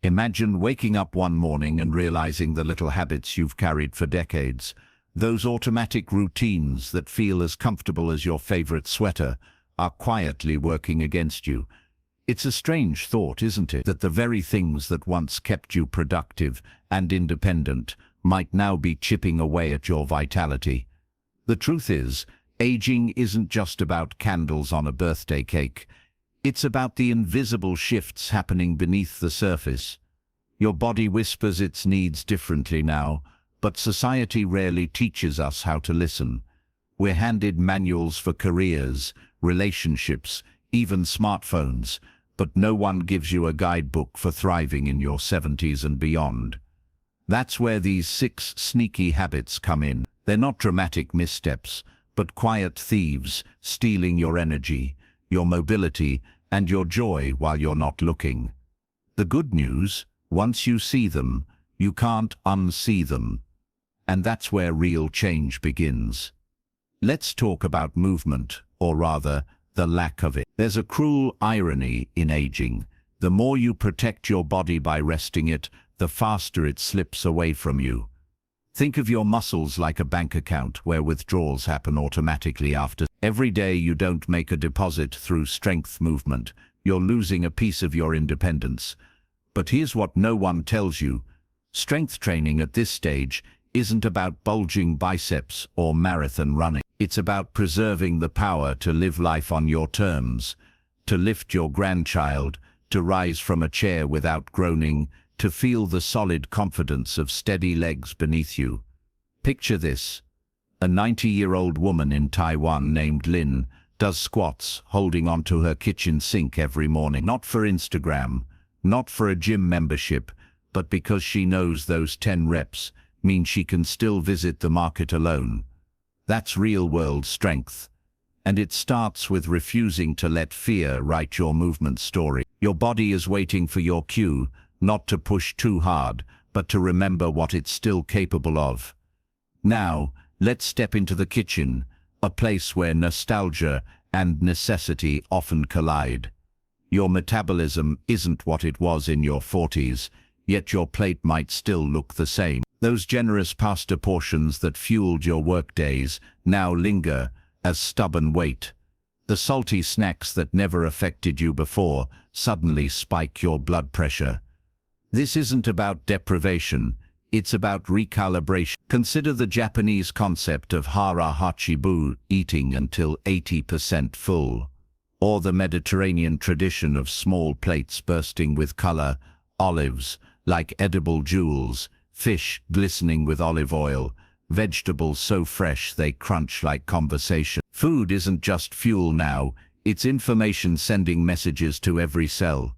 Imagine waking up one morning and realizing the little habits you've carried for decades, those automatic routines that feel as comfortable as your favorite sweater, are quietly working against you. It's a strange thought, isn't it, that the very things that once kept you productive and independent might now be chipping away at your vitality. The truth is, aging isn't just about candles on a birthday cake. It's about the invisible shifts happening beneath the surface. Your body whispers its needs differently now, but society rarely teaches us how to listen. We're handed manuals for careers, relationships, even smartphones, but no one gives you a guidebook for thriving in your 70s and beyond. That's where these 6 sneaky habits come in. They're not dramatic missteps, but quiet thieves stealing your energy, your mobility, and your joy while you're not looking. The good news, once you see them, you can't unsee them. And that's where real change begins. Let's talk about movement, or rather, the lack of it. There's a cruel irony in aging. The more you protect your body by resting it, the faster it slips away from you. Think of your muscles like a bank account where withdrawals happen automatically after. Every day you don't make a deposit through strength movement, you're losing a piece of your independence. But here's what no one tells you. Strength training at this stage isn't about bulging biceps or marathon running. It's about preserving the power to live life on your terms, to lift your grandchild, to rise from a chair without groaning, to feel the solid confidence of steady legs beneath you. Picture this. A 90-year-old woman in Taiwan named Lin does squats holding onto her kitchen sink every morning. Not for Instagram, not for a gym membership, but because she knows those 10 reps mean she can still visit the market alone. That's real-world strength. And it starts with refusing to let fear write your movement story. Your body is waiting for your cue, not to push too hard, but to remember what it's still capable of. Now, let's step into the kitchen, a place where nostalgia and necessity often collide. Your metabolism isn't what it was in your 40s, yet your plate might still look the same. Those generous pasta portions that fueled your workdays now linger as stubborn weight. The salty snacks that never affected you before suddenly spike your blood pressure. This isn't about deprivation, it's about recalibration. Consider the Japanese concept of hara hachibu, eating until 80% full, or the Mediterranean tradition of small plates bursting with color, olives like edible jewels, fish glistening with olive oil, vegetables so fresh they crunch like conversation. Food isn't just fuel now, it's information sending messages to every cell.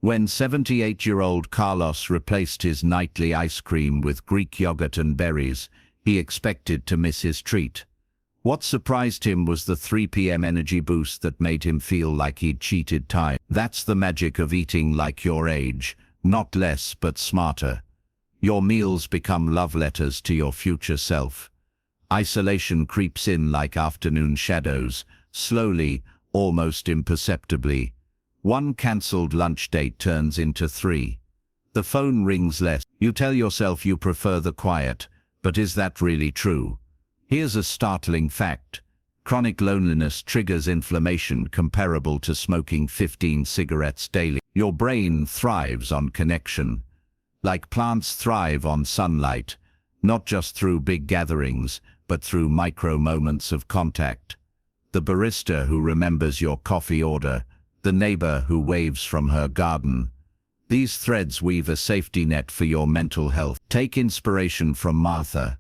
When 78-year-old Carlos replaced his nightly ice cream with Greek yogurt and berries, he expected to miss his treat. What surprised him was the 3 p.m. energy boost that made him feel like he'd cheated time. That's the magic of eating like your age, not less but smarter. Your meals become love letters to your future self. Isolation creeps in like afternoon shadows, slowly, almost imperceptibly. One cancelled lunch date turns into 3. The phone rings less. You tell yourself you prefer the quiet, but is that really true? Here's a startling fact. Chronic loneliness triggers inflammation comparable to smoking 15 cigarettes daily. Your brain thrives on connection. Like plants thrive on sunlight, not just through big gatherings, but through micro moments of contact. The barista who remembers your coffee order, the neighbor who waves from her garden. These threads weave a safety net for your mental health. Take inspiration from Martha,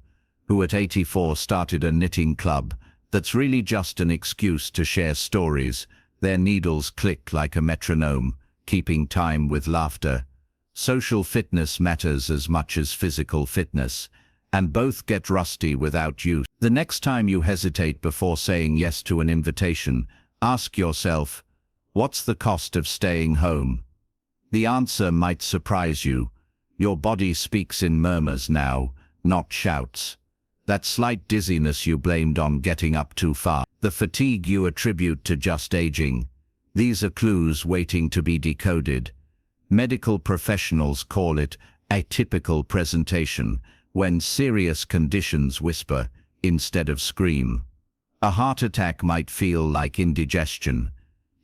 who at 84 started a knitting club that's really just an excuse to share stories. Their needles click like a metronome, keeping time with laughter. Social fitness matters as much as physical fitness, and both get rusty without use. The next time you hesitate before saying yes to an invitation, ask yourself, what's the cost of staying home? The answer might surprise you. Your body speaks in murmurs now, not shouts. That slight dizziness you blamed on getting up too far, the fatigue you attribute to just aging, these are clues waiting to be decoded. Medical professionals call it atypical presentation, when serious conditions whisper instead of scream. A heart attack might feel like indigestion.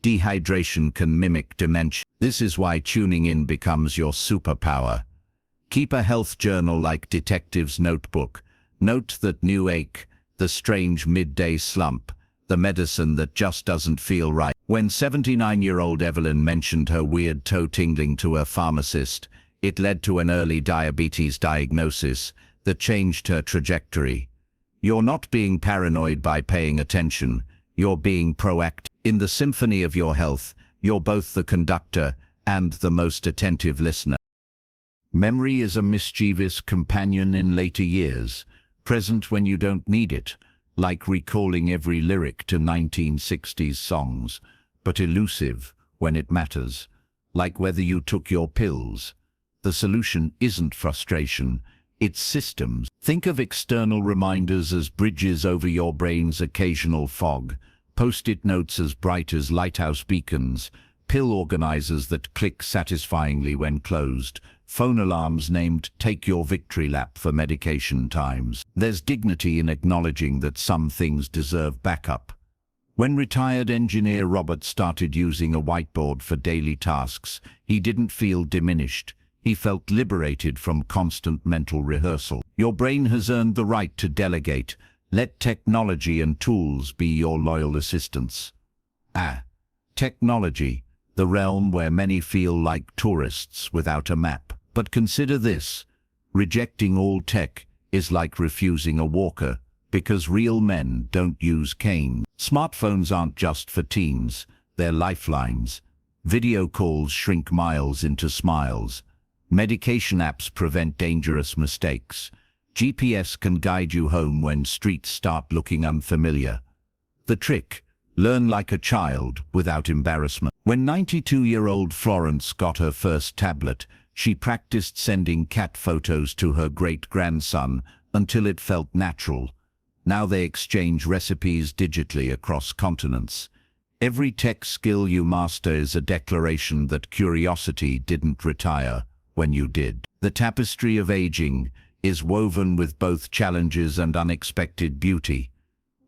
Dehydration can mimic dementia. This is why tuning in becomes your superpower. Keep a health journal like detective's notebook. Note that new ache, the strange midday slump, the medicine that just doesn't feel right. When 79-year-old Evelyn mentioned her weird toe tingling to her pharmacist, it led to an early diabetes diagnosis that changed her trajectory. You're not being paranoid by paying attention, you're being proactive. In the symphony of your health, you're both the conductor and the most attentive listener. Memory is a mischievous companion in later years, present when you don't need it, like recalling every lyric to 1960s songs, but elusive when it matters, like whether you took your pills. The solution isn't frustration, it's systems. Think of external reminders as bridges over your brain's occasional fog, post-it notes as bright as lighthouse beacons, pill organizers that click satisfyingly when closed, phone alarms named "Take Your Victory Lap" for medication times. There's dignity in acknowledging that some things deserve backup. When retired engineer Robert started using a whiteboard for daily tasks, he didn't feel diminished. He felt liberated from constant mental rehearsal. Your brain has earned the right to delegate. Let technology and tools be your loyal assistants. Technology, the realm where many feel like tourists without a map. But consider this, rejecting all tech is like refusing a walker, because real men don't use canes. Smartphones aren't just for teens, they're lifelines. Video calls shrink miles into smiles. Medication apps prevent dangerous mistakes. GPS can guide you home when streets start looking unfamiliar. The trick: learn like a child without embarrassment. When 92-year-old Florence got her first tablet, she practiced sending cat photos to her great-grandson until it felt natural. Now they exchange recipes digitally across continents. Every tech skill you master is a declaration that curiosity didn't retire when you did. The tapestry of aging is woven with both challenges and unexpected beauty.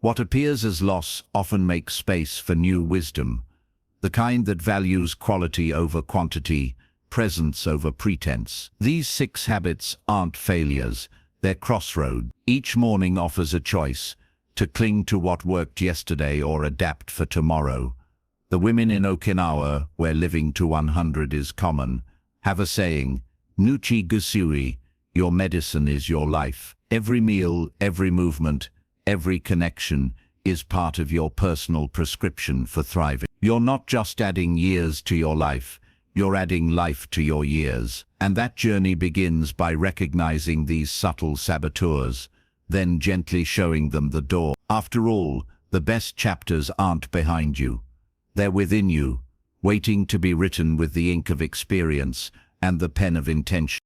What appears as loss often makes space for new wisdom, the kind that values quality over quantity, presence over pretense. These 6 habits aren't failures, they're crossroads. Each morning offers a choice, to cling to what worked yesterday or adapt for tomorrow. The women in Okinawa, where living to 100 is common, have a saying, "Nuchi Gusui," your medicine is your life. Every meal, every movement, every connection is part of your personal prescription for thriving. You're not just adding years to your life, you're adding life to your years. And that journey begins by recognizing these subtle saboteurs, then gently showing them the door. After all, the best chapters aren't behind you. They're within you, waiting to be written with the ink of experience and the pen of intention.